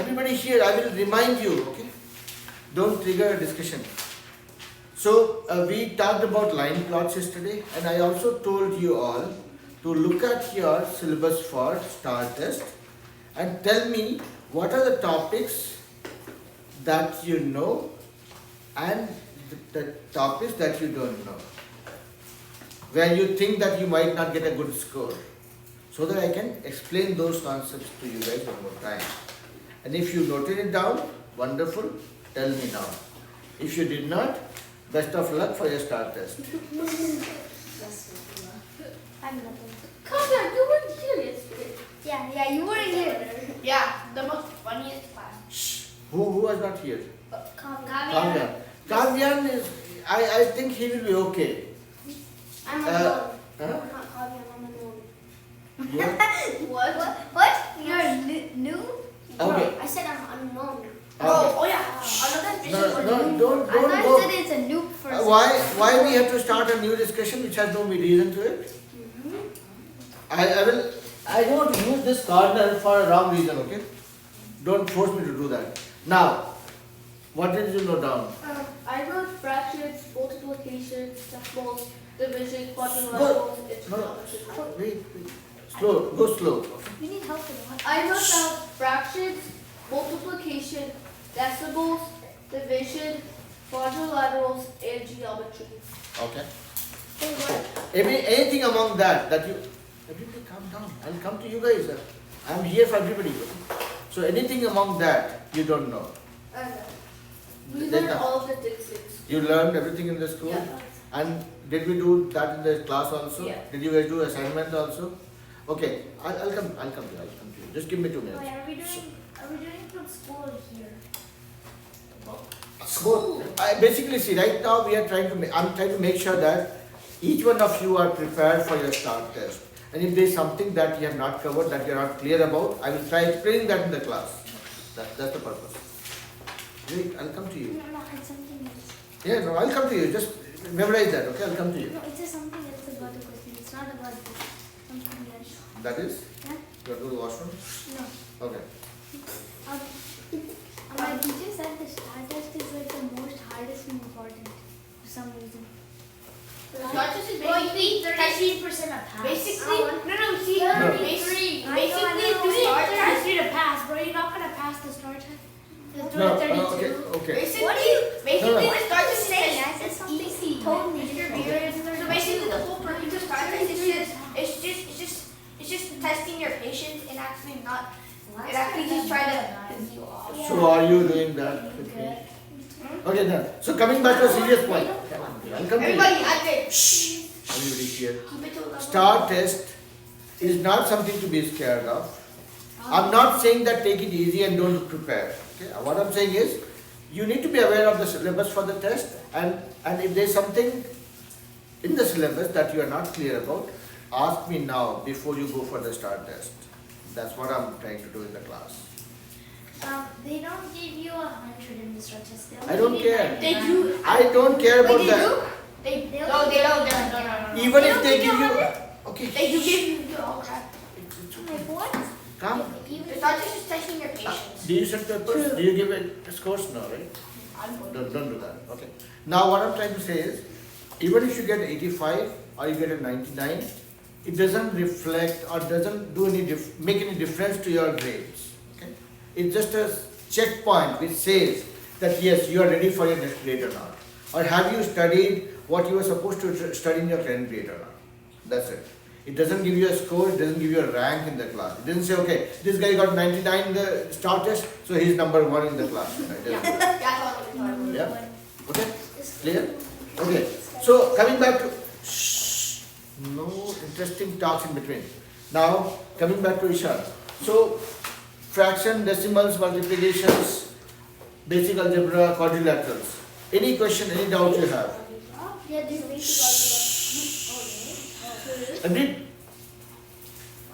Everybody here, I will remind you, okay? Don't trigger a discussion. So we talked about line plots yesterday, and I also told you all to look at your syllabus for STAAR test and tell me what are the topics that you know and the topics that you don't know, where you think that you might not get a good score, so that I can explain those concepts to you guys one more time. And if you noted it down, wonderful, tell me now. If you did not, best of luck for your STAAR test. Come on, you weren't here yesterday. Yeah, you weren't here. Yeah, the most funniest class. Shh. Who was not here? Kavya. Kavyan is, I think he will be okay. I'm Uh, alone. huh? I'm not Kavya, I'm alone. Yeah. What? You're new? Okay. I said I'm unknown. Oh yeah. Another vision. No, don't I thought go. you said it's a new person. Why we have to start a new discussion which has no reason to it? I don't want to use this corner for a wrong reason, okay? Don't force me to do that. Now, what did you note down? I wrote fractions, multiplications, decimals, division, quadrilaterals, No, integrals. wait. Slow, go slow. You need help with what? I wrote down fractions, multiplication, decimals, division, quadrilaterals, and geometry. Okay. Anything among that you, everybody calm down. I'll come to you guys. I'm here for everybody. So anything among that you don't know. We Then learned all of the things. You learned everything in the school? Yeah. And did we do that in the class also? Yeah. Did you guys do assignment also? Okay, I'll come to you. Just give me 2 minutes. Are we doing from school here? Basically, see, right now we are I'm trying to make sure that each one of you are prepared for your STAAR test. And if there is something that you have not covered, that you are not clear about, I will try explaining that in the class. That's the purpose. Wait, I'll come to you. No, it's something else. Yeah, no, I'll come to you. Just memorize that, okay? I'll come to you. No, it's just something else about the question. It's not about this. Something else. That is? Yeah? You want to go to the washroom? No. Okay. My teacher said the STAAR test is like the most hardest and important for some reason. Not just basically 13% of pass. Basically, see, No. basically, the the STAAR test. you to pass, bro. You're not gonna pass the STAAR test. No, okay. Basically, What do you- basically No. the STAAR test saying? is I said something easy. totally If you're different. beginner, so basically the whole purpose of STAAR test is just testing your patience and actually not. It actually just try to piss you off. So are you doing that with me? Okay, then. So coming back to a serious point. I'll come to you. Everybody, I think. Shh. Everybody here. Keep it to a level. STAAR test is not something to be scared of. I'm not saying that take it easy and don't prepare. Okay? What I'm saying is, you need to be aware of the syllabus for the test, and if there's something in the syllabus that you are not clear about, ask me now before you go for the STAAR test. That's what I'm trying to do in the class. They don't give you 100 in the STAAR test. I don't care. They do. I don't care about Wait, they that. do? No, they don't. No. Even They if don't they give give you you, 100? okay. They do give you all crap. Like what? Come. The STAAR test is testing your patience. Do you set papers? Do you give it scores? No, right? I'm going to. Don't do that. Okay. Now what I'm trying to say is, even if you get 85 or you get a 99, it doesn't reflect or doesn't do make any difference to your grades. Okay? It's just a checkpoint which says that yes, you are ready for your next grade or not. Or have you studied what you were supposed to study in your current grade or not. That's it. It doesn't give you a score, it doesn't give you a rank in the class. It doesn't say, okay, this guy got 99 in the STAAR test, so he's number 1 in the class. It doesn't do that. Yeah? Okay? Clear? Okay. So coming back to no interesting talks in between. Now coming back to Ishan. So fraction, decimals, multiplications, basic algebra, quadrilaterals. Any question, any doubt you have? Yeah, this Agreed?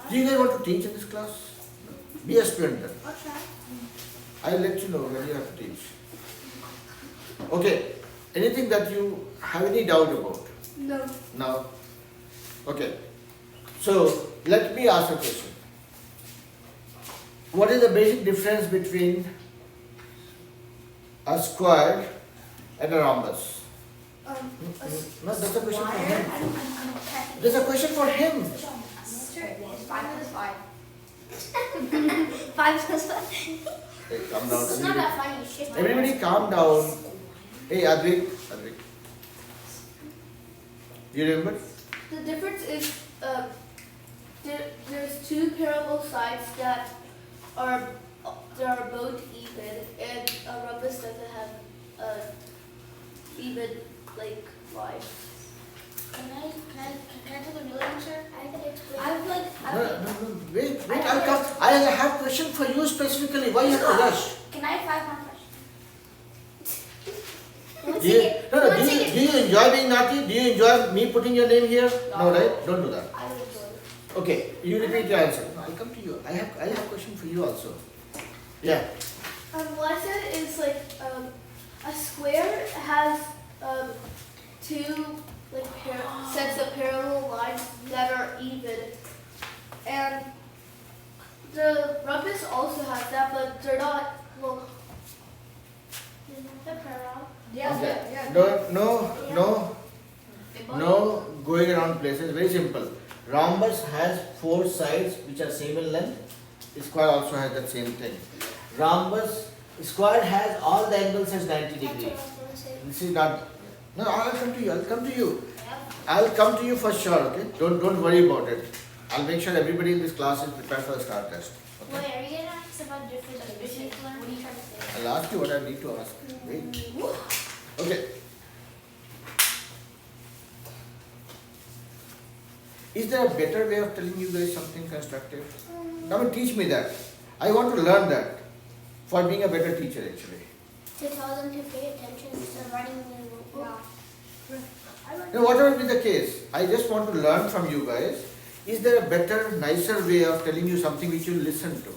Do you guys want to teach in this class? Be a student then. I'll try. I'll let you know when you have to teach. Okay. Anything that you have any doubt about? No. Now, okay. So let me ask a question. What is the basic difference between a square and a rhombus? A No, that's a question for square. him. I There's a question for him. Sure, it's 5 plus 5. 5 plus 5. Hey, calm down. It's not that funny. It's just Everybody calm down. Hey, Advik. Do you remember? The difference is there's two parallel sides that are both even, and a rhombus doesn't have a even line. Can I take a real answer? I can explain. No, wait. I'll come. I have question for you specifically. Why you have to rush? Can I have 5 more questions? Do you enjoy being naughty? Do you enjoy me putting your name here? No, right? Don't do that. I will enjoy it. Okay, you repeat your answer. No, I'll come to you. I have a question for you also. Yeah. What I said is a square has two sets of parallel lines that are even, and the rhombus also has that, but they're not. Well, The parallel. Okay. No going around places. Very simple. Rhombus has 4 sides which are same in length. Square also has that same thing. Square has all the angles as 90 degrees. This is not. No, I'll come to you. I'll come to you for sure. Okay. Don't worry about it. I'll make sure everybody in this class is prepared for the STAAR test. Okay. Wait, are you gonna ask about different species? What are you trying to say? I'll ask you what I need to ask. Wait. Okay. Is there a better way of telling you guys something constructive? Come and teach me that. I want to learn that for being a better teacher actually. To tell them to pay attention instead of writing in their notebook. Whatever be the case, I just want to learn from you guys. Is there a better, nicer way of telling you something which you listen to?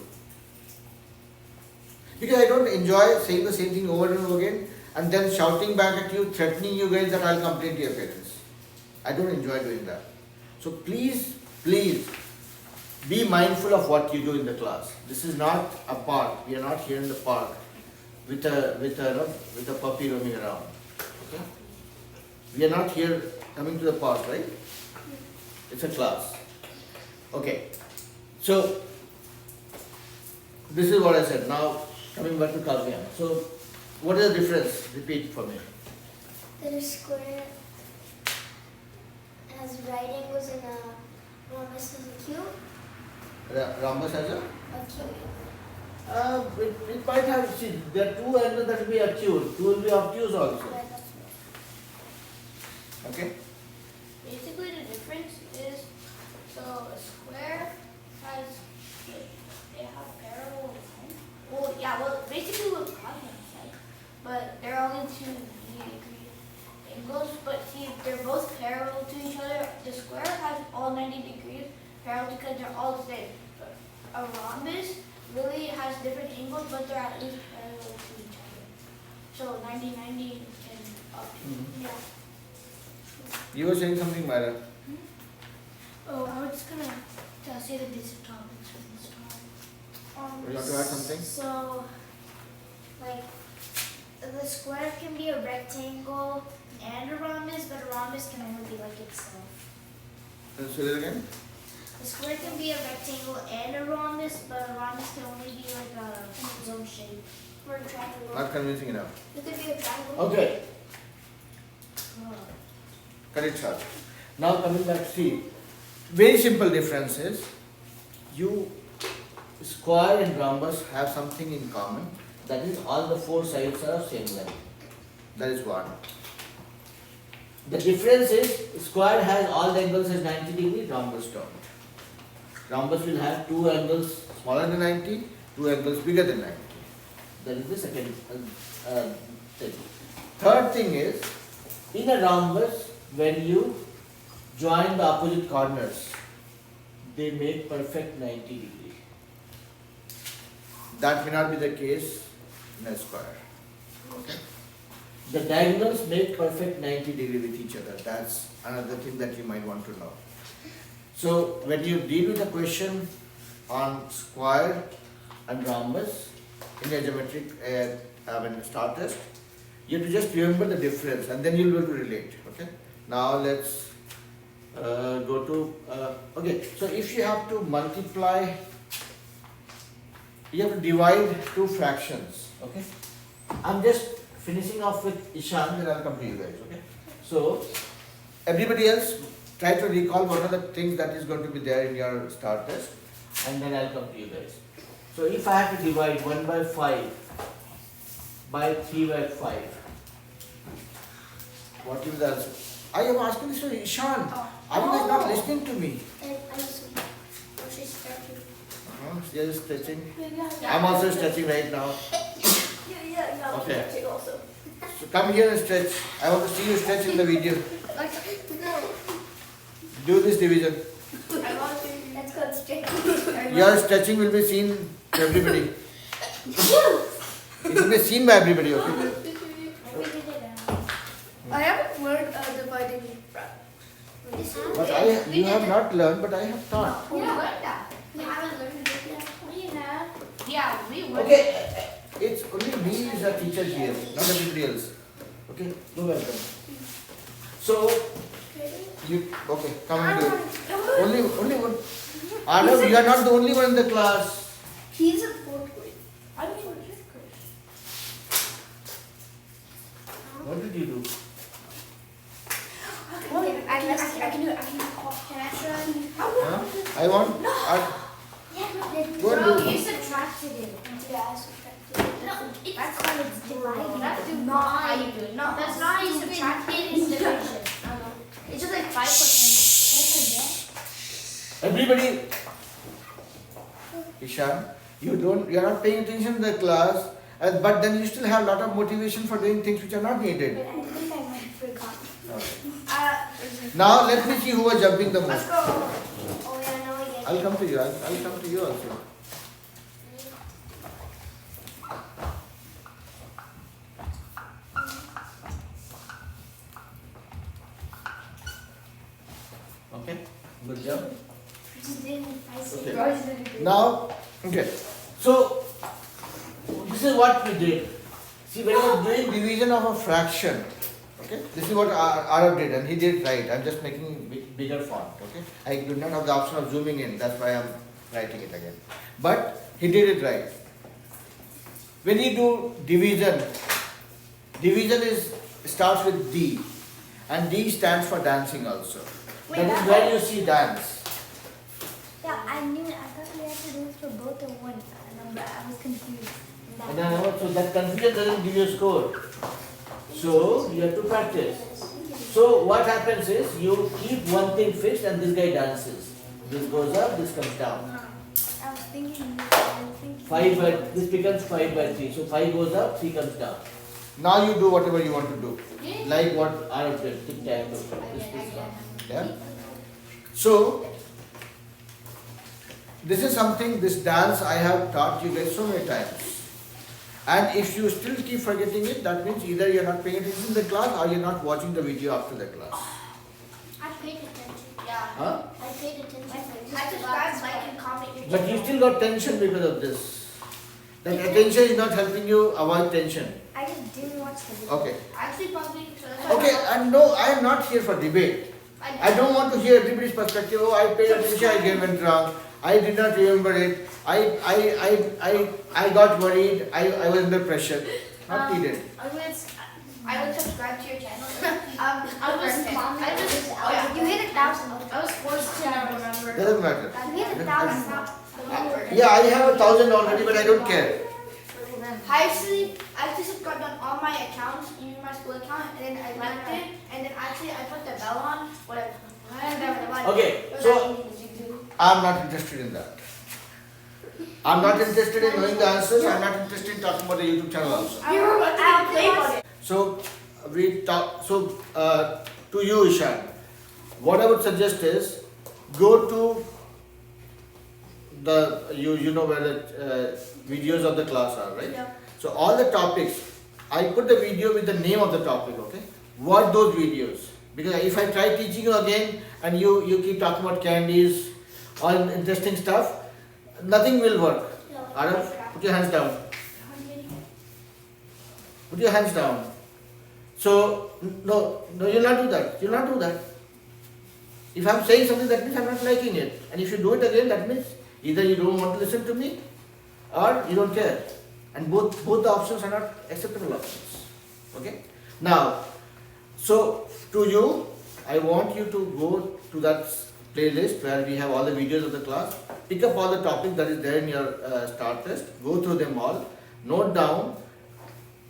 Because I don't enjoy saying the same thing over and over again and then shouting back at you, threatening you guys that I'll complain to your parents. I don't enjoy doing that. So please be mindful of what you do in the class. This is not a park. We are not here in the park with a puppy roaming around. Okay? We are not here coming to the park, right? It's a class. Okay. So this is what I said. Now coming back to Kalyan. So what is the difference? Repeat for me. That a square has right angles and a rhombus has a cube. Rhombus has a? A cube. It might have, see, there are 2 angles that will be acute. 2 will be obtuse also. Yeah, that's right. Okay? Basically, the difference is so a square has they have parallel lines. Well, yeah, basically what Kalyan said, but they're only 2 degree angles. But see, they're both parallel to each other. The square has all 90 degrees parallel because they're all the same. But a rhombus really has different angles, but they're at least parallel to each other. So 90, 90, and up. Mhm. Yeah. You were saying something, Myra. Oh, I was just gonna say the basic topics for this time. Would you want to add something? So, the square can be a rectangle and a rhombus, but a rhombus can only be like itself. Can you say that again? The square can be a rectangle and a rhombus, but a rhombus can only be like its own shape. Or a triangle. Not convincing enough. It could be a triangle. Okay. Cut it short. Now coming back, see, very simple difference is, square and rhombus have something in common. That is, all the 4 sides are of same length. That is one. The difference is, square has all the angles as 90 degrees, rhombus don't. Rhombus will have 2 angles smaller than 90, 2 angles bigger than 90. That is the second thing. Third thing is, in a rhombus, when you join the opposite corners, they make perfect 90 degree. That may not be the case in a square. Okay? The diagonals make perfect 90 degree with each other. That's another thing that you might want to know. So when you deal with a question on square and rhombus in your geometric STAAR test. You have to just remember the difference and then you'll be able to relate. Okay. Now let's go to okay. So if you have to multiply, you have to divide two fractions. Okay. I'm just finishing off with Ishan, then I'll come to you guys. Okay. So everybody else, try to recall what are the things that is going to be there in your STAAR test, and then I'll come to you guys. So if I have to divide 1 by 5 by 3 by 5, what will the answer? I am asking this to Ishan. Are you guys not listening to me? You're just stretching. I'm also stretching right now. Okay. Stretching also. So come here and stretch. I want to see you stretch in the video. Do this division. That's called stretching. Your stretching will be seen to everybody. It will be seen by everybody, okay? I haven't learned dividing fractions. But you have not learned, but I have taught. We learned that. We haven't learned it yet. We have. Yeah, we learned. Okay, it's only me is a teacher here, not everybody else. Okay, you're welcome. So, you, okay, come and do it. Only one. Arnav, you are not the only one in the class. He's in fourth grade. I'm in fifth grade. What did you do? I can do it. Can I try? Huh? I want. Go and Bro, do you it. subtracted it. Yeah, I subtracted it. That's how it's divided. That's not how you do it. No, That's not how you subtract it. It's division. It's just like 5%. Everybody. Ishan, you are not paying attention to the class, but then you still have a lot of motivation for doing things which are not needed. I think I might forgot. Okay. Now let me see who was jumping the most. Let's go. Oh yeah, no, yeah. I'll come to you. I'll come to you also. Okay. Good job. Okay. Now, okay. So this is what we did. See, when you are doing division of a fraction, okay, this is what Arav did, and he did it right. I'm just making bigger font. Okay, I do not have the option of zooming in. That's why I'm writing it again. But he did it right. When you do division, division starts with D, and D stands for dancing also. That is where you see dance. Yeah, I knew it. I thought we had to do it for both or one. But I was confused. And then, so that confusion doesn't give you a score. So you have to practice. So what happens is you keep one thing fixed and this guy dances. This goes up, this comes down. I was thinking. 5 by, this becomes 5 by 3. So 5 goes up, 3 comes down. Now you do whatever you want to do. Like what Arab did, tic tac toe. Yeah? So this is something, this dance I have taught you guys so many times. And if you still keep forgetting it, that means either you're not paying attention in the class or you're not watching the video after the class. I paid attention. Yeah. Huh? I paid attention. I subscribe, like, and comment your But you still got tension because of this. That attention is not helping you avoid tension. I just didn't watch the video. Okay. Actually, probably. So that's why Okay, and no, I am not here for debate. I don't want to hear everybody's perspective. Oh, I paid attention, I gave it wrong. I did not remember it. I got worried. I was under pressure. Not needed. I would subscribe to your channel. You hit 1,000. I was forced to remember. Doesn't matter. You hit 1,000. Yeah, I have 1,000 already, but I don't care. I actually subscribed on all my accounts, even my school account, and then I left it, and then actually I put the bell on, whatever. Okay, so I'm not interested in that. I'm not interested in knowing the answers. I'm not interested in talking about the YouTube channel also. I'll play on it. So we talk. So to you, Ishan, what I would suggest is go to the you know where the videos of the class are, right? Yeah. So all the topics, I put the video with the name of the topic. Okay, watch those videos, because if I try teaching you again and you keep talking about candies or interesting stuff, nothing will work. Arab? Put your hands down. Put your hands down. So, no, you'll not do that. You'll not do that. If I'm saying something, that means I'm not liking it. And if you do it again, that means either you don't want to listen to me or you don't care. And both the options are not acceptable options. Okay? Now, so to you, I want you to go to that playlist where we have all the videos of the class. Pick up all the topics that is there in your STAAR test. Go through them all. Note down.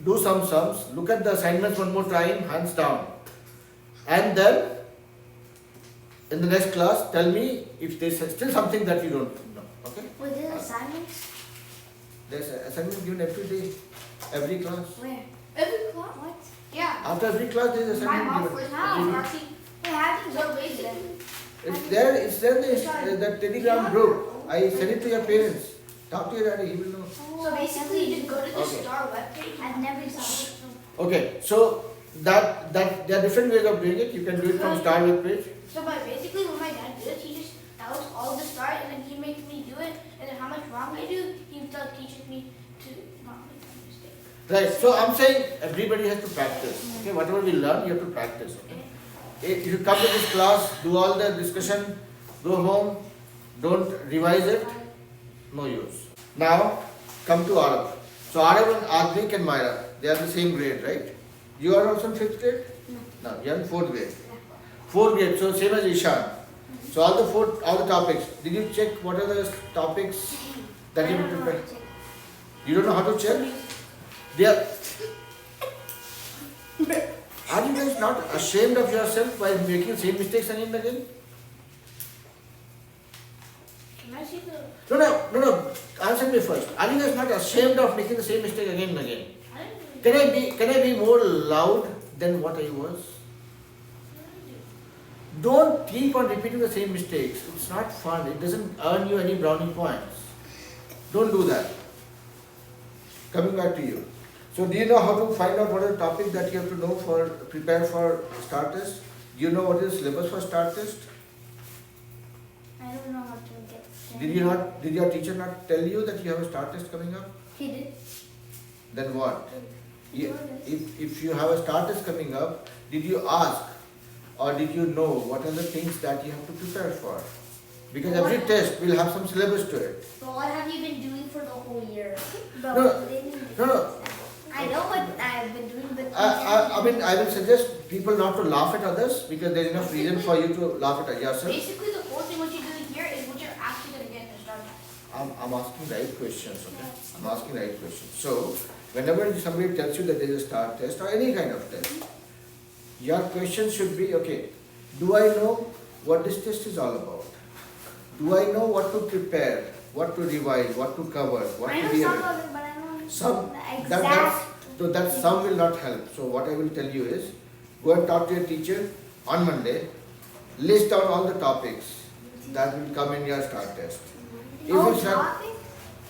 Do some sums. Look at the assignments one more time. Hands down. And then in the next class, tell me if there's still something that you don't know. Okay? Was there assignments? There's assignment given every day, every class. Where? Every class. What? Yeah. After every class, there's My assignment mom given. first Every now. week. It happened. So basically, It's there in the Telegram group. I send it to your parents. Talk to your daddy, he will know. so basically, you just go to the Okay. STAAR webpage. I've never saw it. Okay, so that there are different ways of doing it. You can do it from STAAR web page. So but basically, what my dad did, he just tells all the STAAR, and then he makes me do it, and then how much wrong I do, he teaches me to not make that mistake. Right. So I'm saying everybody has to practice. Okay, whatever we learn, you have to practice. Okay. If you come to this class, do all the discussion, go home, don't revise it, no use. Now come to Arav. So Arav and Advik and Myra, they are the same grade, right? You are also in 5th grade? No, you are in 4th grade. 4th grade, so same as Ishan. So all the topics. Did you check what are the topics that you have prepared? You don't know how to check? They are. Are you guys not ashamed of yourself by making same mistakes again and again? Can I see the? No. Answer me first. Are you guys not ashamed of making the same mistake again and again? I didn't really Can I be more loud than what I was? Don't keep on repeating the same mistakes. It's not fun. It doesn't earn you any brownie points. Don't do that. Coming back to you. So do you know how to find out what are the topics that you have to know for prepare for STAAR test? Do you know what is the syllabus for STAAR test? I don't know how to get there. Did your teacher not tell you that you have a STAAR test coming up? He did. Then what? If you have a STAAR test coming up, did you ask or did you know what are the things that you have to prepare for? Because every test will have some syllabus to it. But what have you been doing for the whole year? No. I know what I've been doing, but I mean, I will suggest people not to laugh at others because there is enough reason for you to laugh at yourself. Basically, the whole thing what you're doing here is what you're actually going to get in the STAAR test. I'm asking right questions, okay? I'm asking right questions. So, whenever somebody tells you that there is a STAAR test or any kind of test, your question should be, okay, do I know what this test is all about? Do I know what to prepare, what to revise, what to cover, what I to know be some able? of it, but I don't Some, know the that exact. some will not help. So what I will tell you is, go and talk to your teacher on Monday, list down all the topics that will come in your STAAR test. If Oh, it's not topic?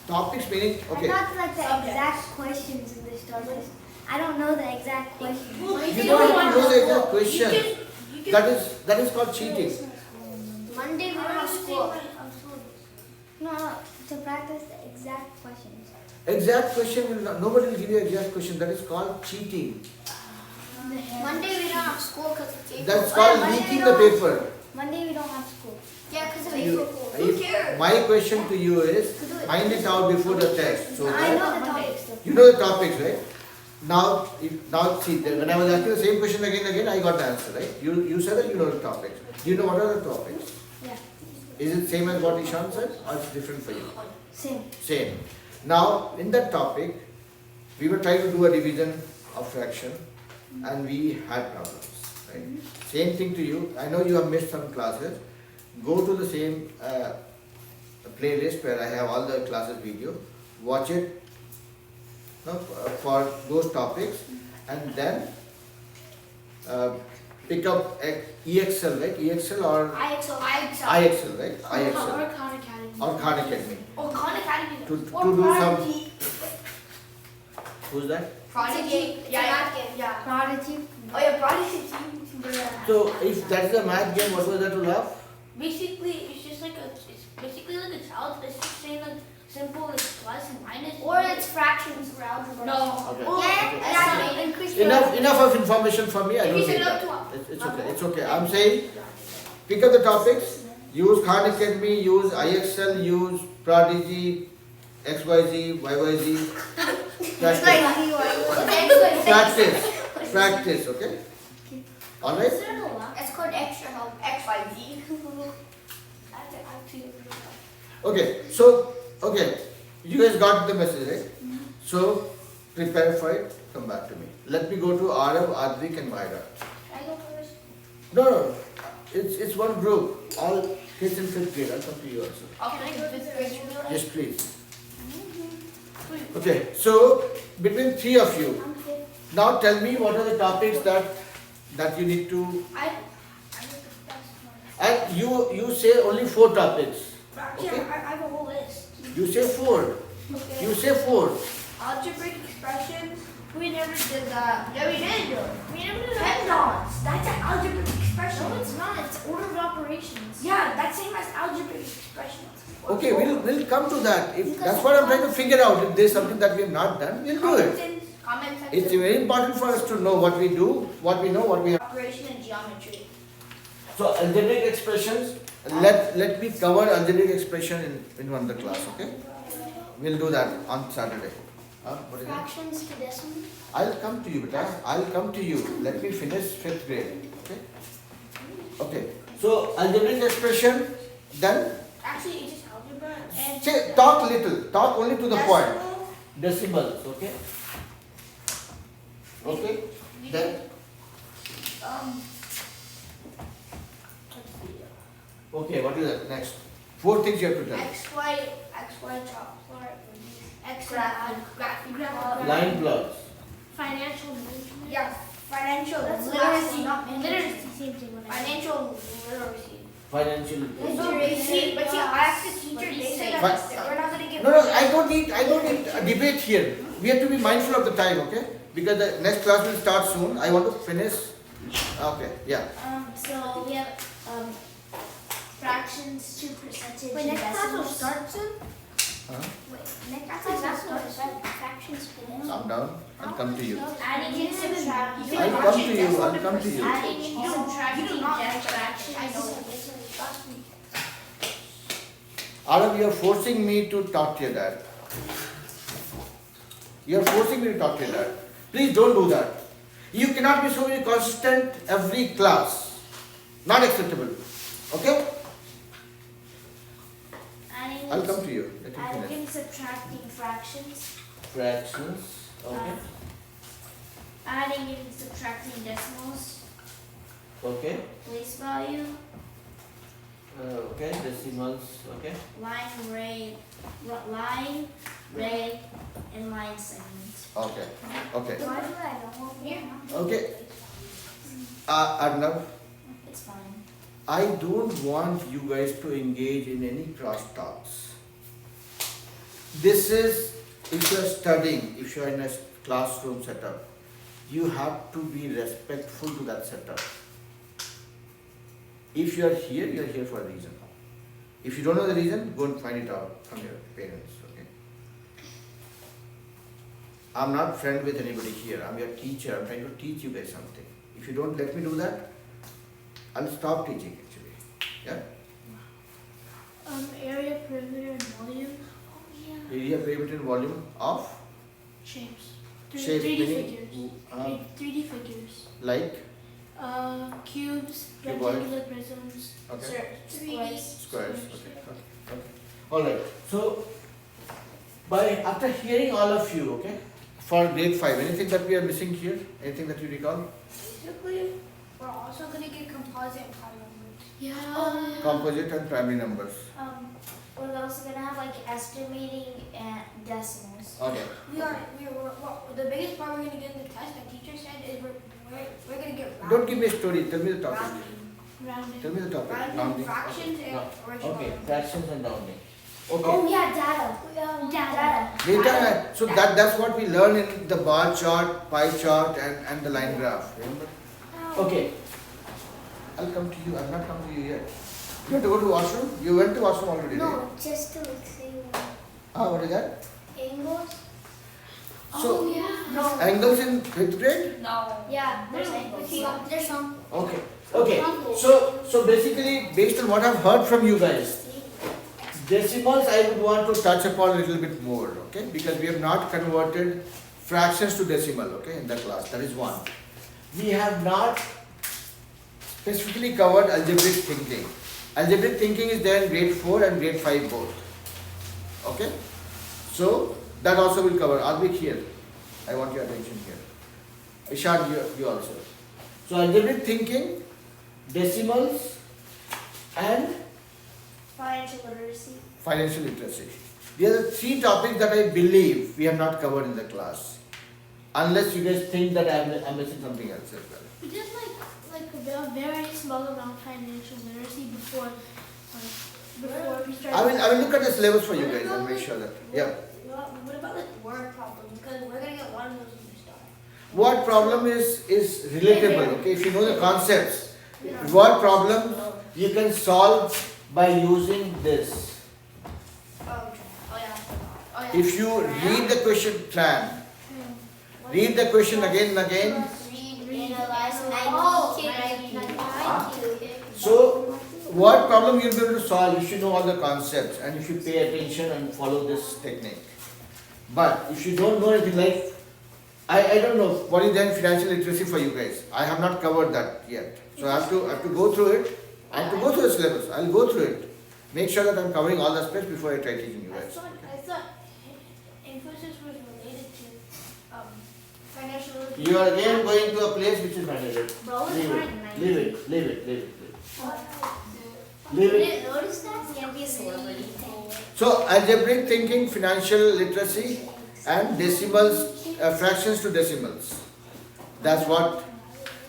topics meaning, I okay, thought like the Subjects. exact questions in the STAAR test. I don't know the exact questions. you don't have to know the exact question. You can, That is called cheating. Monday we I don't don't have school. school. No, to practice the exact questions. Exact question will not, nobody will give you exact question. That is called cheating. Monday we don't have school because it's April. That's called Monday leaking we the don't- paper. Monday we don't have school. Yeah, because of You- April. Who cares? My question to you is, find it out before the test. So I that- know the Monday. topics. you know the topics, right? Now see, when I was asking the same question again, I got the answer, right? You said that you know the topics. Do you know what are the topics? Yeah, Is it same as what Ishan said or it's different for you? same. Same. Now, in that topic, we were trying to do a division of fraction and we had problems, right? Same thing to you. I know you have missed some classes. Go to the same playlist where I have all the classes video. Watch it for those topics and then pick up EXL, right? EXL or IXL. IXL, right? IXL Or Khan Academy. or Khan Academy. Or Khan Academy. To Or do some. Prodigy. Who's that? Prodigy. Yeah. Yeah. Prodigy. Oh yeah, Prodigy. So if that's a math game, what was that to laugh? Basically, it's just like it's basically like a child. It's just saying like simple is plus and minus. Or it's fractions for algebra. No. Okay. Well, Yeah, okay. that's okay. increase Enough of information for me. I don't Increase need it up that. to It's okay. It's okay. I'm saying pick up the topics. Use Khan Academy. Use IXL. Use Prodigy. XYZ. YYZ. Practice. Practice. Okay. All right. It's called extra help. XYZ. Okay, so, okay, you guys got the message, right? So, prepare for it, come back to me. Let me go to Arav, Advik and Myra. Can I go first? No, it's one group, all kids in 5th grade, I'll come to you also. Can I go to 5th grade? Yes, please. Okay, so, between 3 of you, now tell me what are the topics that you need to, I and you say only 4 topics. actually, Okay. I have a whole list. You say 4. Okay. You say 4. Algebraic expressions. We never did that. Yeah, we did. We never did Pendants. That's an algebraic expression. No, it's not. It's order of operations. Yeah, that's same as algebraic expressions. Okay, we'll come to that. If that's what I'm trying to figure out. If there's something that we have not done, we'll do it. Comment It's section. very important for us to know what we do, what we know, what we have. Operation and geometry. So algebraic expressions, let me cover algebraic expression in one of the class, okay? We'll do that on Saturday. What is it? Fractions to decimals. I'll come to you, beta. I'll come to you. Let me finish 5th grade, okay? Okay. So algebraic expression, then Actually, it's just algebra and say talk little, talk only to the point. decimal. Decimals, okay? Okay? Then Let's see. okay, what is that next? 4 things you have to tell. XY chart, X graphic, Line plots. Financial management. Yeah, financial That's literacy, not Literacy, literacy. same thing. When I Financial literacy. Financial. But see, I asked the teacher, they said that we're not gonna give. No, I don't need a debate here. We have to be mindful of the time, okay? Because the next class will start soon. I want to finish. Okay, yeah. So we have fractions to percentage. Wait, and next class will decimals. start soon? Huh? Wait, next class will start. Fractions to decimals. Calm down. I'll come to you. Adding and subtracting. I'll come to you. I'll come to you. Adding and subtracting fractions. I know. Trust me. Arav, you are forcing me to talk to your dad. You are forcing me to talk to your dad. Please don't do that. You cannot be so very consistent every class. Not acceptable. Okay? Adding I'll come to you. Let me Adding finish. and subtracting fractions. Fractions. Okay. Adding and subtracting decimals. Okay. Place value. Okay. Decimals. Okay. Line, ray, and line segments. Okay. Okay. Why do I know? Here. Okay. Arnav, It's fine. I don't want you guys to engage in any cross talks. This is, if you are studying, if you are in a classroom setup, you have to be respectful to that setup. If you are here for a reason. If you don't know the reason, go and find it out from your parents, okay? I'm not friend with anybody here. I'm your teacher. I'm trying to teach you guys something. If you don't let me do that, I'll stop teaching actually. Yeah? Area, perimeter, and volume. Area, perimeter, and volume of Shapes. shape 3D meaning, figures. 3D figures. like Cubes, Cuboid. rectangular prisms, Okay. squares. squares. Okay. All right. So, after hearing all of you, okay, for grade 5, anything that we are missing here? Anything that you recall? Basically, we're also gonna get composite and prime numbers. Yeah. Composite and primary numbers. We're also gonna have like estimating and decimals. Okay. The biggest part we're gonna get in the test, the teacher said, is we're gonna get Don't give me a story. Tell me the topic. Rounding. Tell me the topic. rounding, fractions, and No. original Okay. numbers. Fractions and rounding. Okay. Oh yeah, data. Data. So that's what we learn in the bar chart, pie chart, and the line graph. Remember? Okay. I'll come to you. I've not come to you yet. You have to go to washroom? You went to washroom already, right? No, just to like say What is that? Angles? So, No. angles in 5th grade? No. Yeah, there's angles. There's some. Okay. Okay. So basically, based on what I've heard from you guys, decimals I would want to touch upon a little bit more, okay? Because we have not converted fractions to decimal, okay, in the class. That is one. We have not specifically covered algebraic thinking. Algebraic thinking is there in grade 4 and grade 5 both. Okay? So that also will cover. Advik here. I want your attention here. Ishan, you also. So algebraic thinking, decimals, and Financial literacy. financial literacy. These are the 3 topics that I believe we have not covered in the class. Unless you guys think that I'm missing something else as well. We did like a very small amount of financial literacy before we started. I will look at the syllabus for you guys and make sure that. Yeah. What about like word problems? Because we're gonna get one of those in the start. Word problem is relatable, okay? If you know the concepts. Word problem you can solve by using this. Oh yeah. Oh yeah. If you read the question plan, read the question again and again. Read, analyze, So, word problem you'll be able to solve if you know all the concepts and if you pay attention and follow this technique. But if you don't know anything like, I don't know what is then financial literacy for you guys. I have not covered that yet. So I have to go through it. I have to go through the syllabus. I'll go through it. Make sure that I'm covering all the aspects before I try teaching you I guys. thought emphasis was related to financial literacy. You are again going to a place which is mandated. Bro, it's Leave fine. it. Leave it. Leave it. Leave it. You Leave it. didn't notice that? You can't be a celebrity. So algebraic thinking, financial literacy, and decimals, fractions to decimals. That's what.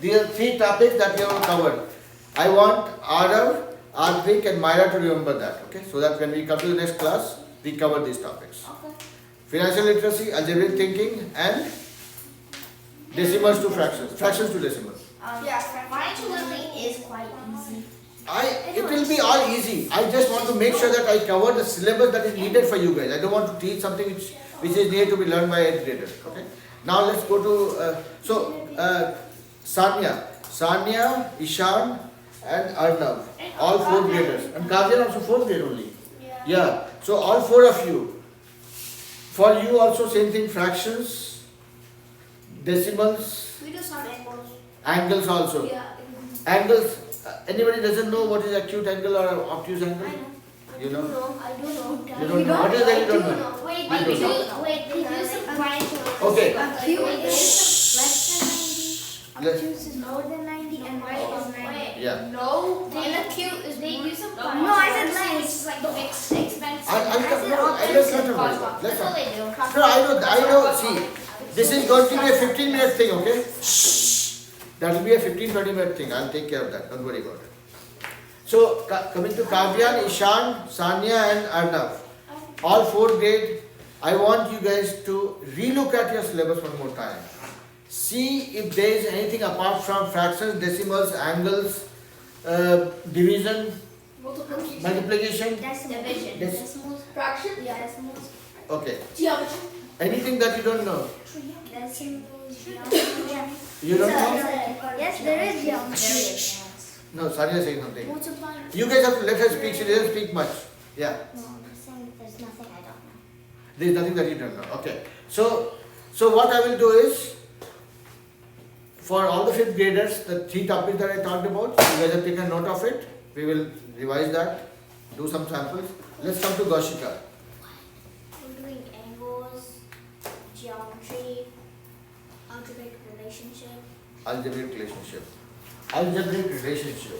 These are 3 topics that we have covered. I want Arav, Advik, and Myra to remember that. Okay, so that when we come to the next class, we cover these topics. Okay. Financial literacy, algebraic thinking, and decimals to fractions. Fractions to decimals. Yeah. Financial literacy is quite easy. It will be all easy. I just want to make sure that I cover the syllabus that is needed for you guys. I don't want to teach something which is needed to be learned by 8th graders. Okay. Now let's go to Sanya, Ishan, and Arnav. All 4th graders. And Kavya also 4th grade only. Yeah. So all 4 of you. For you also same thing. Fractions, decimals, We do some angles. angles also. Yeah. Angles. Anybody doesn't know what is acute angle or obtuse angle? You know? I do know. You don't know. What is that you don't know? Wait, I don't know. we do some financial literacy. Okay. Acute is less than 90, Let's, obtuse is more than 90, and right is 90. yeah. No. And acute is They do some No, financial I said literacy, less. which is like fixed expenses. Let's not about that. Let's That's all not. they do. No, I know. See, this is going to be a 15-minute thing, okay? That will be a 15-20-minute thing. I'll take care of that. Don't worry about it. So, coming to Kavya, Ishan, Sanya, and Arnav, all 4th grade, I want you guys to relook at your syllabus one more time. See if there is anything apart from fractions, decimals, angles, division, multiplication. Division. Dec- Decimals. Fraction? Yeah, decimals. Okay. Geometry. Anything that you don't know? Decimals. Geometry. You don't know? Yes, there is geometry. No, Sanya is saying something. Multiplying. You guys have to let her speak. She doesn't speak much. Yeah. No, I'm just saying there's nothing I don't know. There is nothing that you don't know. Okay. So what I will do is, for all the 5th graders, the 3 topics that I talked about, you guys have taken note of it. We will revise that, do some samples. Let's come to Goshika. We're doing angles, geometry, algebraic relationship. Algebraic relationship. Algebraic relationship.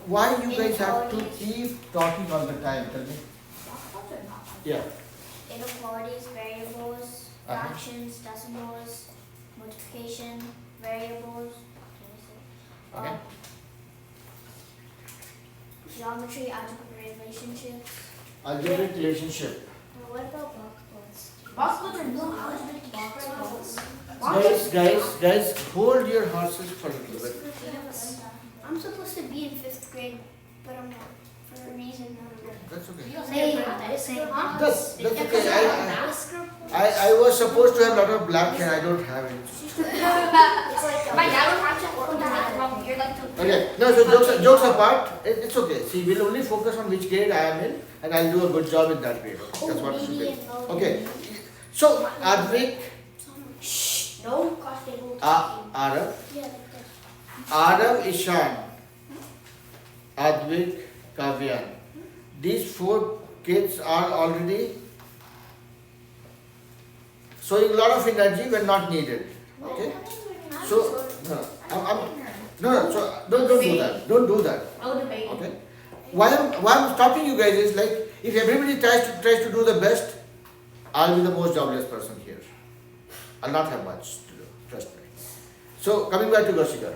Why you guys have to keep talking all the time? Tell me. Yeah. Inequalities, variables, Uh-huh. fractions, decimals, multiplication, variables. Okay. Geometry, algebraic relationships. Algebraic relationship. What about box plots? Box plots are no Algebraic box plots. Guys, hold your horses for a little bit. I'm supposed to be in 5th grade, but I'm not. for a reason. That's okay. Say, That's okay. I was supposed to have a lot of black hair. I don't have it. My dad was actually wrong. You're like to. Okay. No, so jokes apart, it's okay. See, we'll only focus on which grade I am in, and I'll do a good job in that grade. Okay? That's what it should be. Okay. So, Advik, No, gosh, they will. Arab, Yeah, like this. Arab, Ishan, Advik, Kavyan. These 4 kids are already showing a lot of energy when not needed. Okay? So, no, so don't do that. Don't do that. No debate. Okay? Why I'm stopping you guys is like, if everybody tries to do the best, I'll be the most jobless person here. I'll not have much to do, trust me. So, coming back to Goshika.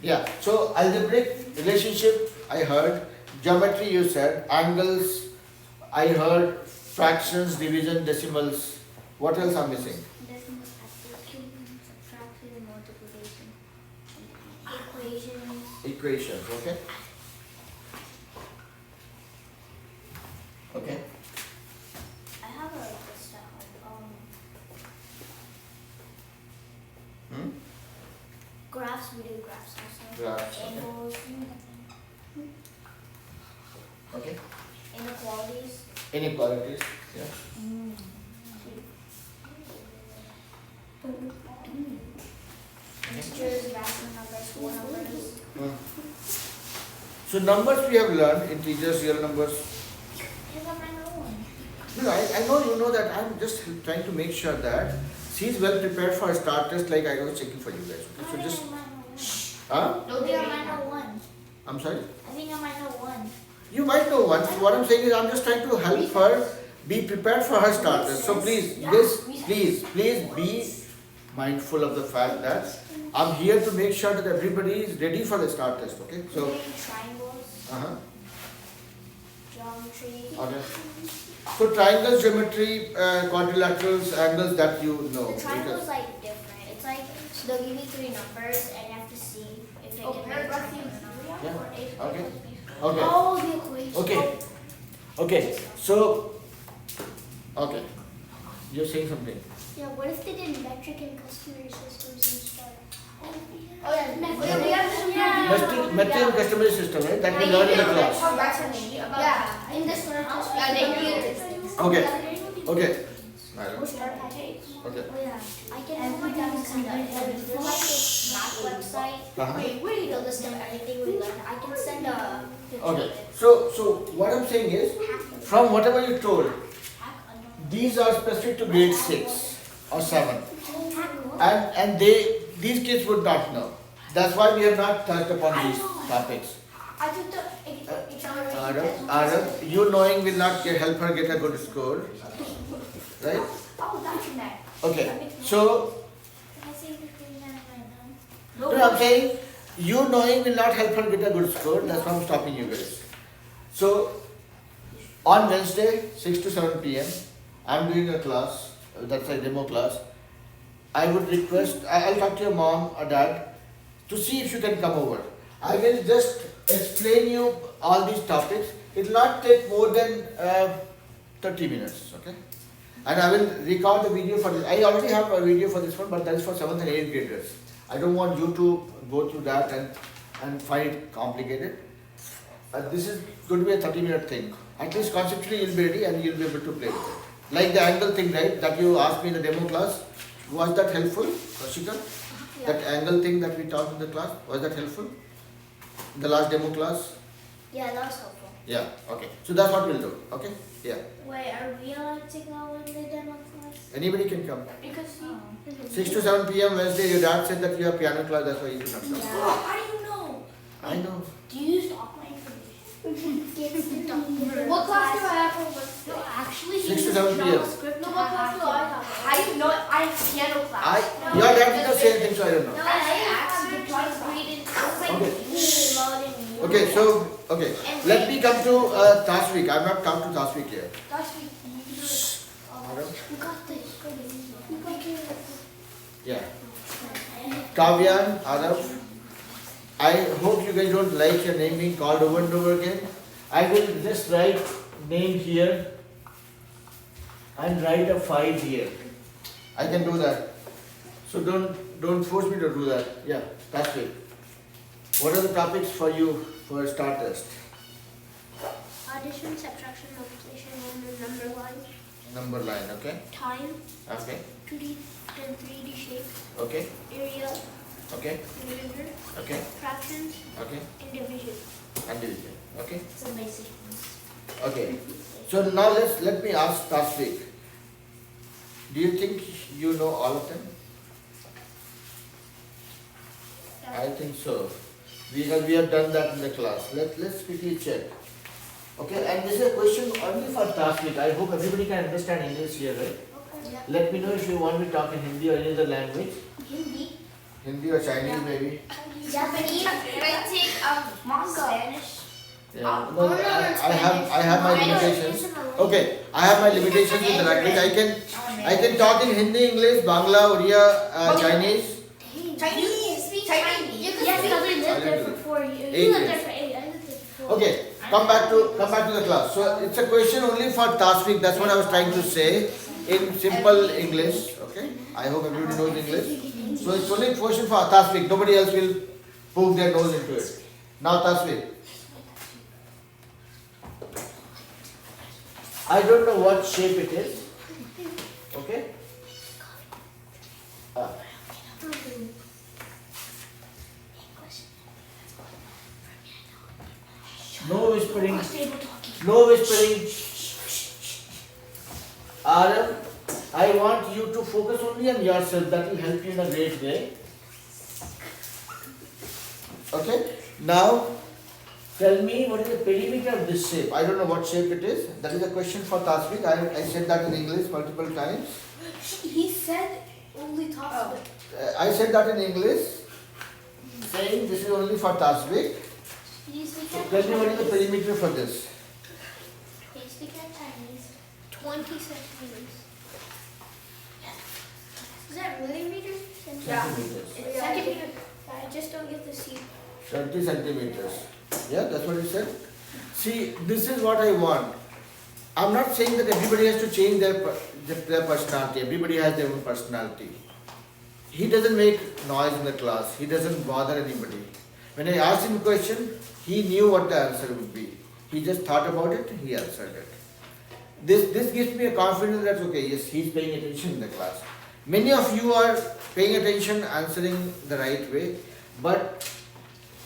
Yeah, so algebraic relationship, I heard. Geometry, you said. Angles, I heard. Fractions, division, decimals. What else I'm missing? Decimal subtraction, multiplication, equations. Equations, okay? Okay. I have a list of Hmm? graphs. We do graphs also. Graphs, okay. Angles, Okay. inequalities. Inequalities, yeah. Mixtures, rational numbers, whole numbers. Hmm. So numbers we have learned, integers, real numbers. Here's a minor one. No, I know you know that. I'm just trying to make sure that she's well prepared for a STAAR test like I was checking for you guys. Okay? So just, huh? No, I think I might know one. I'm sorry? I think I might know one. You might know one. What I'm saying is I'm just trying to help her be prepared for her STAAR test. So please, please be mindful of the fact that I'm here to make sure that everybody is ready for the STAAR test. Okay? So, Triangles, uh-huh. geometry. Okay. So triangles, geometry, quadrilaterals, angles that you know. The triangle is like different. It's like they'll give you 3 numbers and you have to see if they can make a triangle or not. Yeah. Okay. Okay. Oh, the equation. Okay. Okay. So, okay. You're saying something. Yeah, what if they did metric and customer systems instead? Oh yeah, Metric and customer system, right? That we learned in the class. Yeah, in this one. Yeah, they Okay. Okay. We'll start at 8. Okay. Oh yeah, I can put down kind of for like this math website. Uh-huh. They'll list of everything we learned. I can send a picture of Okay. it. So what I'm saying is, from whatever you told, these are specific to grade 6 or 7, and these kids would not know. That's why we have not touched upon these topics. I took the Arab, you knowing will not help her get a good score, right? Oh, that's in there. Okay. So, Can I see the green line right now? no, I'm saying you knowing will not help her get a good score. That's why I'm stopping you guys. So, on Wednesday, 6 to 7 p.m., I'm doing a class. That's a demo class. I would request. I'll talk to your mom or dad to see if you can come over. I will just explain you all these topics. It will not take more than 30 minutes, okay? And I will record the video for this. I already have a video for this one, but that is for 7th and 8th graders. I don't want you to go through that and find it complicated. This is going to be a 30-minute thing. At least conceptually you'll be ready and you'll be able to play with it. Like the angle thing, right, that you asked me in the demo class. Was that helpful, Kaushika? Yeah. That angle thing that we talked in the class, was that helpful? The last demo class? Yeah, that was helpful. Yeah, okay. So that's what we'll do, okay? Yeah. Wait, are we allowed to go in the demo class? Anybody can come. Because 6 to 7 p.m. Wednesday, your dad said that you have piano class, that's why you did not come. Oh, how do you know? I know. Do you stop my information? What class do I have for what? No, actually, 6 to 7 p.m. No, what class do I have? How do you know? I have piano class. Your dad did not say anything, so I don't know. No, I asked to try to read it. Okay, so, okay. Let me come to task week. I've not come to task week yet. Last week, you do it. Madam? You got this. Yeah. Kavyan, Arab, I hope you guys don't like your name being called over and over again. I will just write name here and write a 5 here. I can do that. So don't force me to do that. Yeah, that's it. What are the topics for you for a STAAR test? Addition, subtraction, multiplication, and the number line. Number line, okay? Time, Okay, 2D and 3D shape, okay, area, okay, divisor, okay, fractions, okay, and division. and division, okay? Some basic ones. Okay. So now let me ask Tasvik. Do you think you know all of them? I think so. We have done that in the class. Let's quickly check. Okay, and this is a question only for Tasvik. I hope everybody can understand English here, right? Yeah. Let me know if you want me to talk in Hindi or any other language. Hindi, Hindi or Chinese maybe. Japanese, manga, Spanish. Yeah. No, I have my limitations. Okay, I have my limitations with the language. I can talk in Hindi, English, Bangla, Oriya, Chinese. Chinese, speak Chinese. Yes, because we lived there for 4 years. You lived there for 8. I lived there for 4. Okay, come back to the class. So it's a question only for Tasvik. That's what I was trying to say in simple English. Okay, I hope everybody knows English. So it's only a question for Tasvik. Nobody else will poke their nose into it. Now Tasvik. I don't know what shape it is. Okay. No whispering. No whispering. Arav, I want you to focus only on yourself. That will help you in a great way. Okay. Now, tell me what is the perimeter of this shape. I don't know what shape it is. That is a question for Tasvik. I said that in English multiple times. He said only top. I said that in English, saying this is only for Tasvik. So tell me what is the perimeter for this. Okay, speak in Chinese. 20 centimeters. Is that really meters? Centimeters. It's centimeter. I just don't get to see. 30 centimeters. Yeah, that's what he said. See, this is what I want. I'm not saying that everybody has to change their personality. Everybody has their own personality. He doesn't make noise in the class. He doesn't bother anybody. When I asked him a question, he knew what the answer would be. He just thought about it, he answered it. This gives me a confidence that, okay, yes, he's paying attention in the class. Many of you are paying attention, answering the right way, but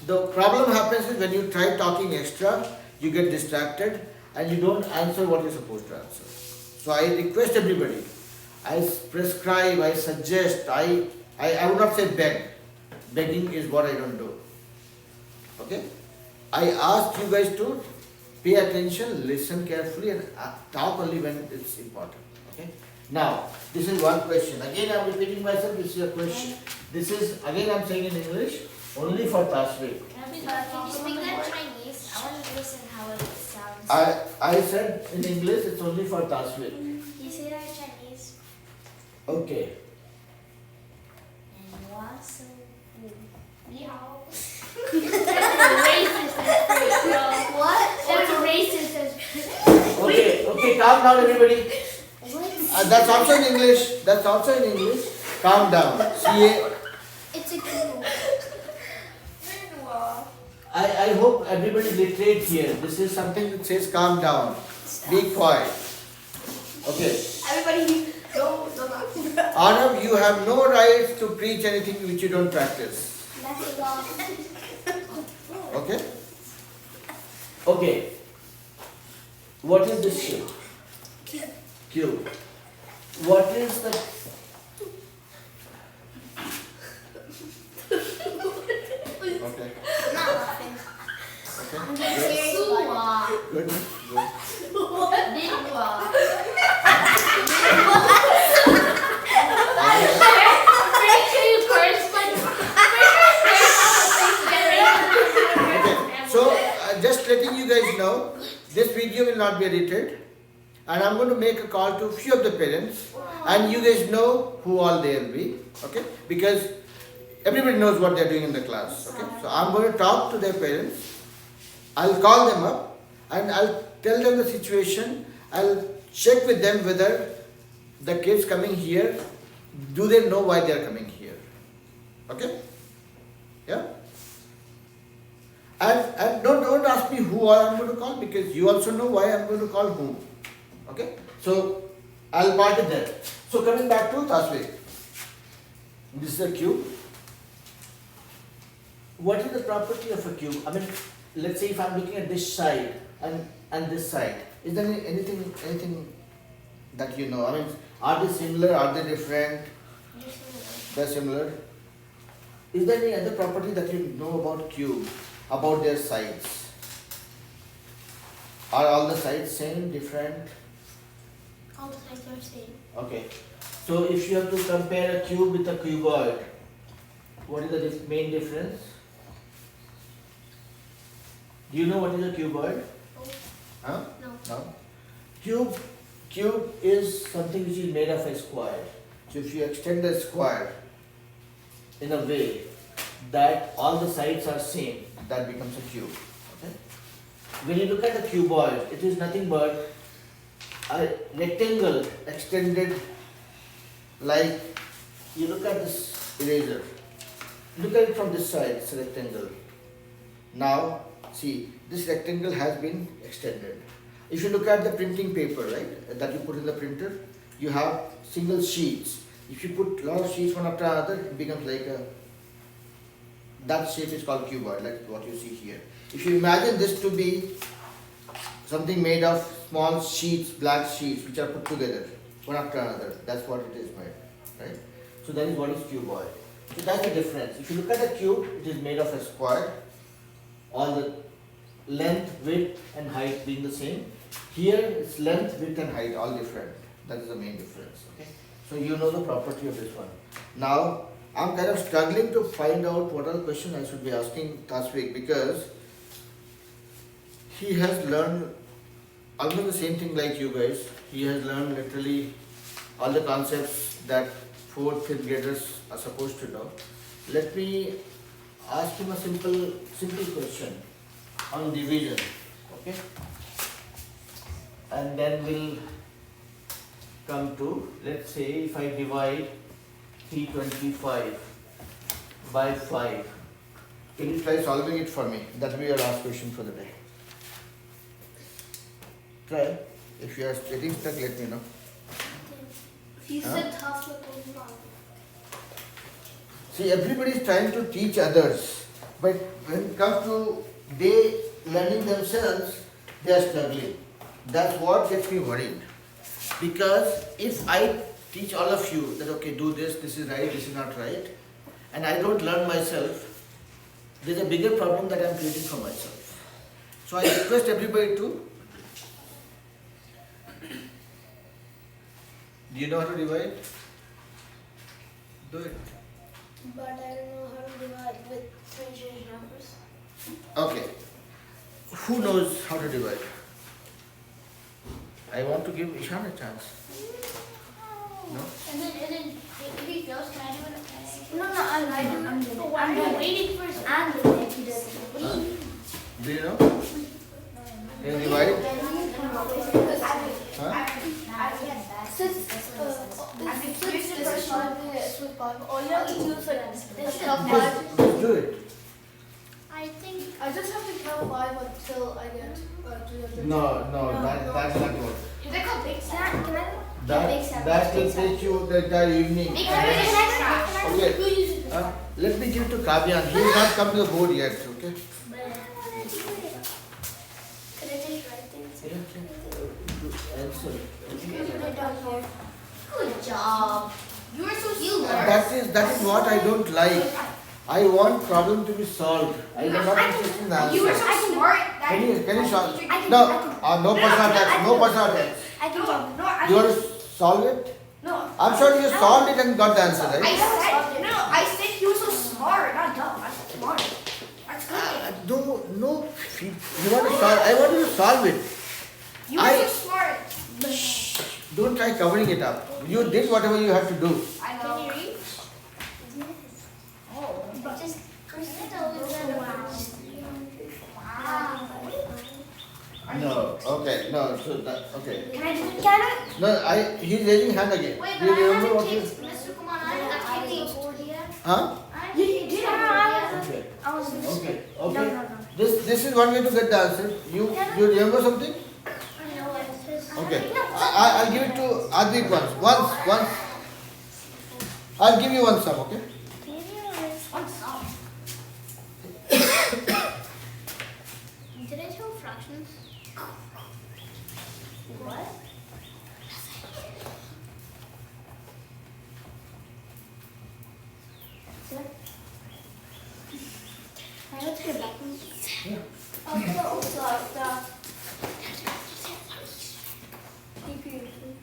the problem happens is when you try talking extra, you get distracted and you don't answer what you're supposed to answer. So I request everybody, I prescribe, I suggest, I would not say beg. Begging is what I don't do. Okay? I ask you guys to pay attention, listen carefully and talk only when it's important. Okay? Now, this is one question. Again, I'm repeating myself. This is a question. This is, again, I'm saying in English, only for Tasvik. Can you speak that Chinese? I want to listen how it sounds. I said in English, it's only for Tasvik. Can you say that in Chinese? Okay. And what's Ni hao. What? That's a racist. Okay, calm down everybody. That's also in English. That's also in English. Calm down. CA. It's a Google. I hope everybody is literate here. This is something that says calm down. Be quiet. Okay. Everybody, no. Arnav, you have no right to preach anything which you don't practice. That's wrong. Okay? Okay. What is this shape? Cube. What is the... Okay. I'm not laughing. Okay. I'm Good. getting serious about it. Good. Good. Pretty sure you cursed, but Okay. So, just letting you guys know, this video will not be edited. And I'm going to make a call to a few of the parents. And you guys know who all they will be. Okay? Because everybody knows what they're doing in the class. Okay, so I'm going to talk to their parents. I'll call them up and I'll tell them the situation. I'll check with them whether the kids coming here, do they know why they are coming here? Okay? Yeah? And don't ask me who I'm going to call, because you also know why I'm going to call whom. Okay? So I'll part it there. So coming back to Tasvik. This is a cube. What is the property of a cube? I mean, let's say if I'm looking at this side and this side, is there anything that you know? I mean, are they similar? Are they different? They're similar. Is there any other property that you know about cube, about their sides? Are all the sides same, different? All the sides are same. Okay. So if you have to compare a cube with a cuboid, what is the main difference? Do you know what is a cuboid? Huh? No. No. Cube is something which is made of a square. So if you extend the square in a way that all the sides are same, that becomes a cube. Okay? When you look at the cuboid, it is nothing but a rectangle extended, like you look at this eraser. Look at it from this side, it's a rectangle. Now, see, this rectangle has been extended. If you look at the printing paper, right, that you put in the printer, you have single sheets. If you put a lot of sheets one after another, it becomes like a, that shape is called cuboid, like what you see here. If you imagine this to be something made of small sheets, black sheets, which are put together, one after another, that's what it is made, right? So that is what is cuboid. So that's the difference. If you look at the cube, it is made of a square, all the length, width and height being the same. Here it's length, width and height all different. That is the main difference. Okay. So you know the property of this one. Now I'm kind of struggling to find out what are the questions I should be asking Tasvik, because he has learned almost the same thing like you guys. He has learned literally all the concepts that 4th, 5th graders are supposed to know. Let me ask him a simple question on division. Okay? And then we'll come to, let's say if I divide 325 by 5. Can you try solving it for me? That will be your last question for the day. Try. If you are getting stuck, let me know. He said tough but was wrong. See, everybody is trying to teach others, but when it comes to they learning themselves, they are struggling. That's what gets me worried. Because if I teach all of you that okay, do this, this is right, this is not right, and I don't learn myself, there's a bigger problem that I'm creating for myself. So I request everybody to. Do you know how to divide? Do it. But I don't know how to divide with strange numbers. Okay. Who knows how to divide? I want to give Ishan a chance. No? And then if he fails, can I do it? No, I do it. But why are you waiting for his I'm doing it. He does it. What do you mean? Do you know? Can you divide it? Huh? Since this is 5 minutes with 5, all you have to do is like count 5. Just do it. I think I just have to count 5 until I get 300. No, that's not good. is it called big Can I? That will take you the entire evening. Big seven is extra. Okay. Who uses it? Let me give it to Kavyan. He has not come to the board yet, okay? Can I just write things? Answer. Good job. You were so smart. That is what I don't like. I want problem to be solved. I am not interested in the You were answer. so smart. Can you solve? can- No, I no personal attacks. No personal attacks. I can solve it. No, I You want to solve it? no. I'm sure you solved it and got the answer, I right? said I said he was so smart, not dumb. That's smart. That's good. No. You want to solve? I want you to solve it. You were so smart. Don't try covering it up. You did whatever you had to do. I know. Can you read? Oh. No, okay, no, so that, okay. Can I do it? Can I? No, he's raising hand again. Wait, Do but you I remember haven't what kicked, you? Mr. Kumar, I haven't kicked. Huh? Yeah, you did. Okay, I was. okay, No, okay. no, no. This is one way to get the answer. You remember something? Okay, I'll give it to Advik once. I'll give you one sum, okay? One song. Did I tell fractions? What? Sir? Can I go to your bathroom? Yeah.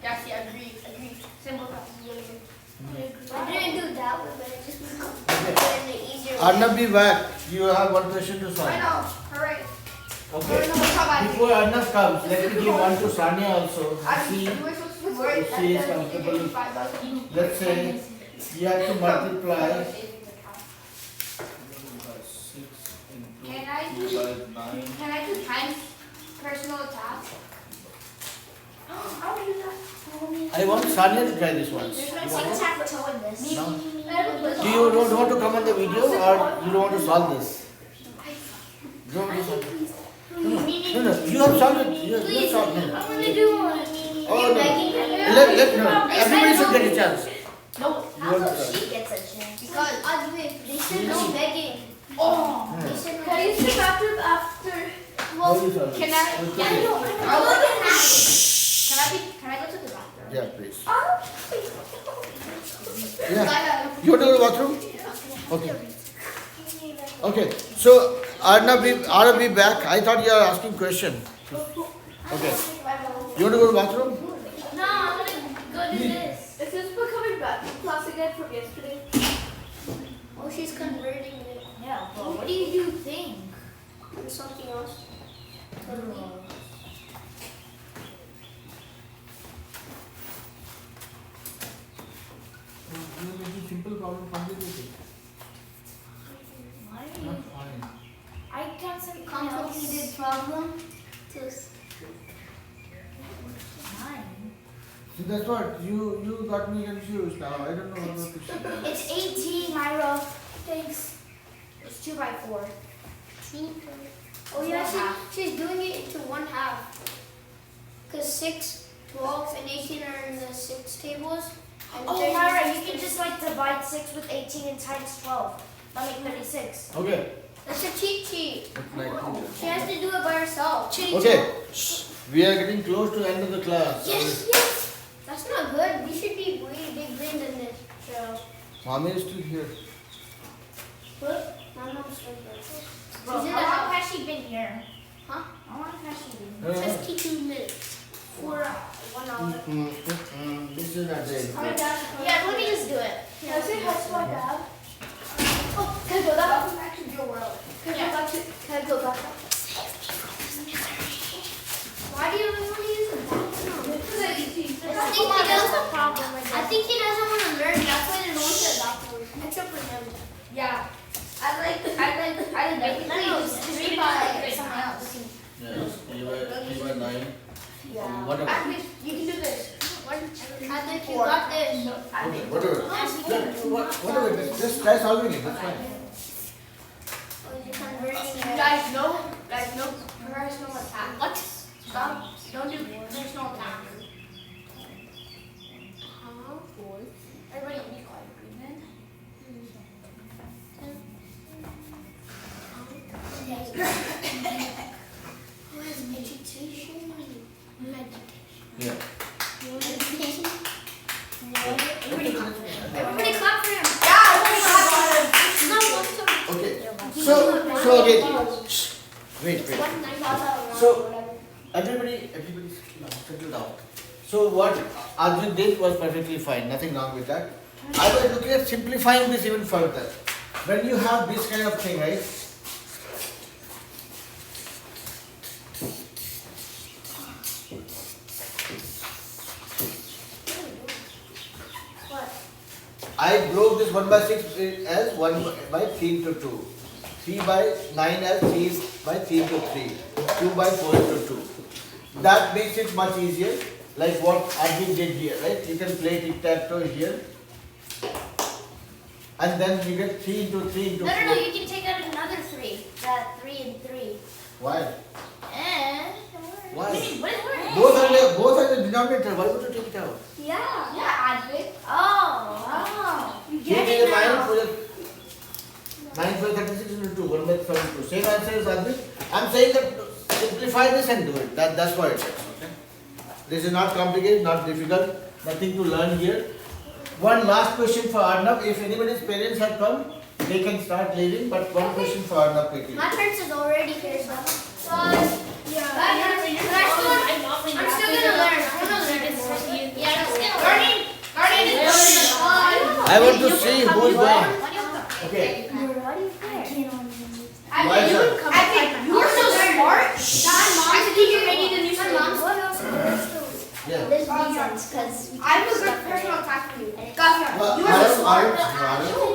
Yes, yeah, agree. Simple fractions. I didn't do that one, but I just Okay. put in the easier way. Arnab, be back. You have one question to I solve. know. Hooray. Okay. No, how about Before Arnab comes, let me give one to Sania also. I See, mean, we're supposed to be worried if she is comfortable. Let's say you have to multiply 6 Can I into 2 by 9. Can I do times personal attack? I'll do that. I want Sania to try this once. There's You no want it? Tic-tac-toe in this. No? No. Do you don't want to come on the video or you don't want to solve this? You don't want to solve it? No. You have solved it. You have solved it. I want to do one. Oh, no. No. Everybody should get a chance. No. You want to solve it. She gets a chance. Because They said no begging. oh, They said no Can you begging. sit after? How do you solve it? can I? Okay. Can I go to the bathroom? Yeah, please. Oh. Yeah. You want to go to the bathroom? Okay. Okay. So Arnab be back. I thought you were asking question. Okay. You want to go to the bathroom? No, I'm going to go do this. Is this book coming back to class again from yesterday? Oh, she's converting it. Yeah. What do you think? Or something else? You are making simple problem complicated. Why? Not fine. I got some Complicated problem. Mine. See, that's what you got me confused now. I don't know what to say. It's 18, Myra. Thanks. It's 2 by 4. Oh yeah, she's doing it into 1/2. Cause 6, 12, and 18 are in the 6 tables. And Oh, 30 Myra, is you can just like divide 6 with 18 and times 12. That'll make 36. Okay. That's a cheat sheet. That's 19. She has to do it by herself. Okay. Shh. We are getting close to the end of the class. Yes. That's not good. We should be way big brain than this. So. Mommy is still here. What? My mom's right there. Bro, She's in how the long house. has she been here? Huh? How long has she been here? Yeah. 52 minutes. For 1 hour. This is not there. Yeah, let me just do it. Can I say hi to my dad? Oh, can I go that way? Back to your world. Can I go back? Why do you always want to use the bathroom? I think he does a problem with I that. think he doesn't want to learn. That's why they don't want to the bathroom. Except for him. Yeah. I basically just 3 by someone else. Yes. 3 by 9. Yeah. Whatever. You can do this. I think you got this. Okay, whatever. Whatever. Just try solving it. That's fine. Guys, no personal attack. What? Stop. Don't do personal attack. Everybody be quiet, man. Meditation. Yeah. Everybody clap for him. Yeah, everybody clap for him. No, Okay. So again. Shh. Wait. So everybody settle down. So what Arjun did was perfectly fine. Nothing wrong with that. I was looking at simplifying this even further. When you have this kind of thing, right? I broke this 1 by 6 as 1 by 3 into 2. 3 by 9 as 3 by 3 into 3. 2 by 4 into 2. That makes it much easier, like what Admin did here, right? You can play tic-tac-toe here. And then you get 3 into 3 into 4. No, you can take out another 3. That 3 and 3. Why? Why? What is word? Both are the denominator. Why would you take it out? Yeah. Yeah, Advik. Oh. You Give get me it the 9 now. for the 9 by 36 into 2. 1 by 72. Same answer as Advik. I'm saying that simplify this and do it. That's what it is. Okay? This is not complicated, not difficult. Nothing to learn here. One last question for Arnab. If anybody's parents have come, they can start leaving. But one question for Arnab quickly. My parents is already here, so. Yeah. I'm still gonna learn. I'm gonna learn this. Yeah, I'm still learning. I want to see who's going. Okay. Why is that? You are so smart. I think you're ready to do some moms. Yeah. There's reasons, because I have a good personal attack for you. Well, You are so smart. Arnab,